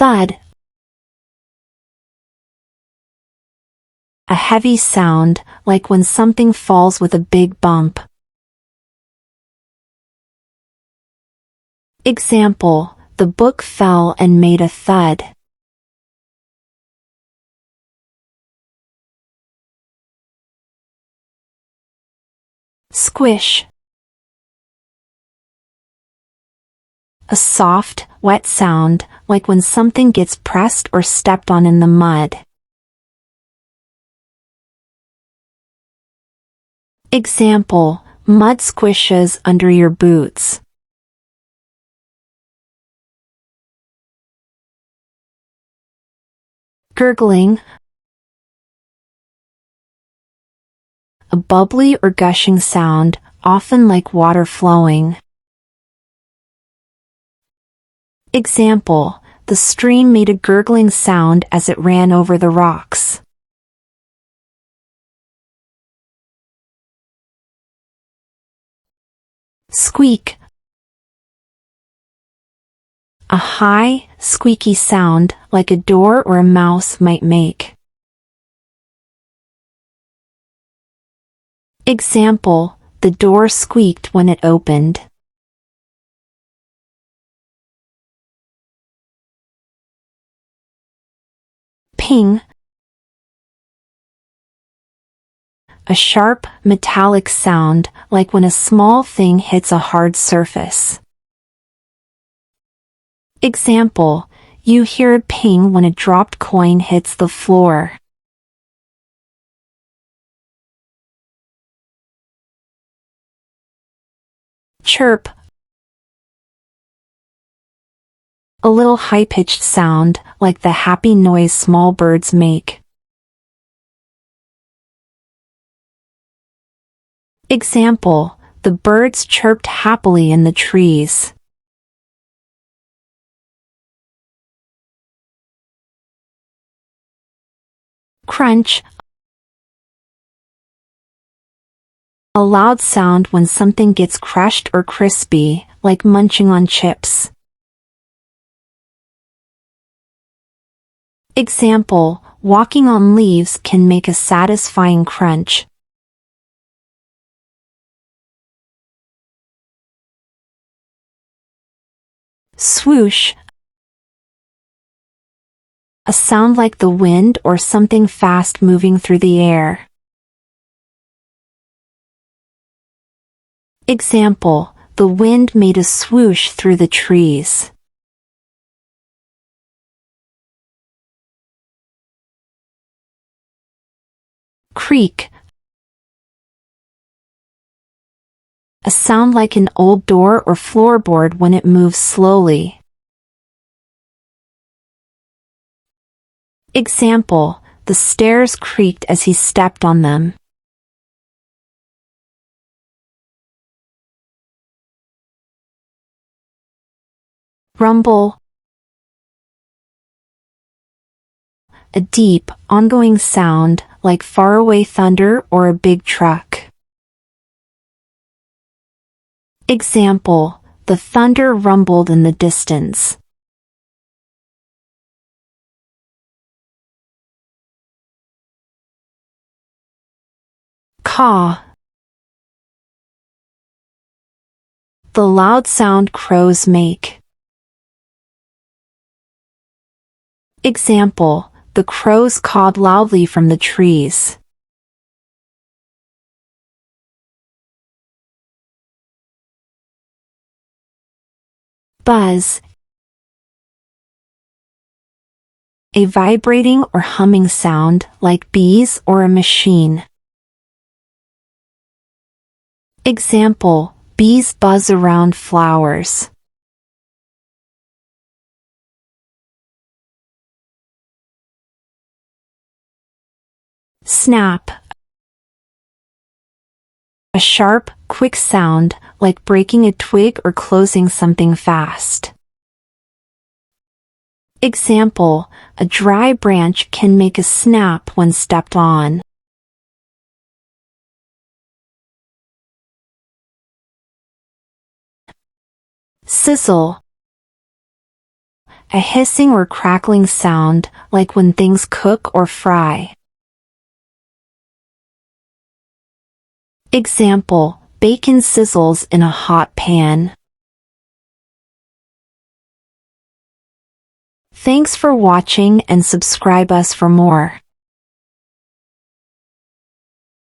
Thud. A heavy sound, like when something falls with a big bump. Example, the book fell and made a thud. Squish. A soft, wet sound, like when something gets pressed or stepped on in the mud. Example, mud squishes under your boots. Gurgling. A bubbly or gushing sound, often like water flowing. Example, the stream made a gurgling sound as it ran over the rocks. Squeak. A high, squeaky sound, like a door or a mouse might make. Example, the door squeaked when it opened. Ping. A sharp, metallic sound, like when a small thing hits a hard surface. Example, you hear a ping when a dropped coin hits the floor. Chirp. A little high-pitched sound, like the happy noise small birds make. Example, the birds chirped happily in the trees. Crunch. A loud sound when something gets crushed or crispy, like munching on chips. Example, walking on leaves can make a satisfying crunch. Swoosh. A sound like the wind or something fast moving through the air. Example, the wind made a swoosh through the trees. Creak. A sound like an old door or floorboard when it moves slowly. Example, the stairs creaked as he stepped on them. Rumble. A deep, ongoing sound, like faraway thunder or a big truck. Example, the thunder rumbled in the distance. Caw. The loud sound crows make. Example, the crows cawed loudly from the trees. Buzz. A vibrating or humming sound, like bees or a machine. Example, bees buzz around flowers. Snap. A sharp, quick sound, like breaking a twig or closing something fast. Example, a dry branch can make a snap when stepped on. Sizzle. A hissing or crackling sound, like when things cook or fry. Example, bacon sizzles in a hot pan. Thanks for watching and subscribe us for more.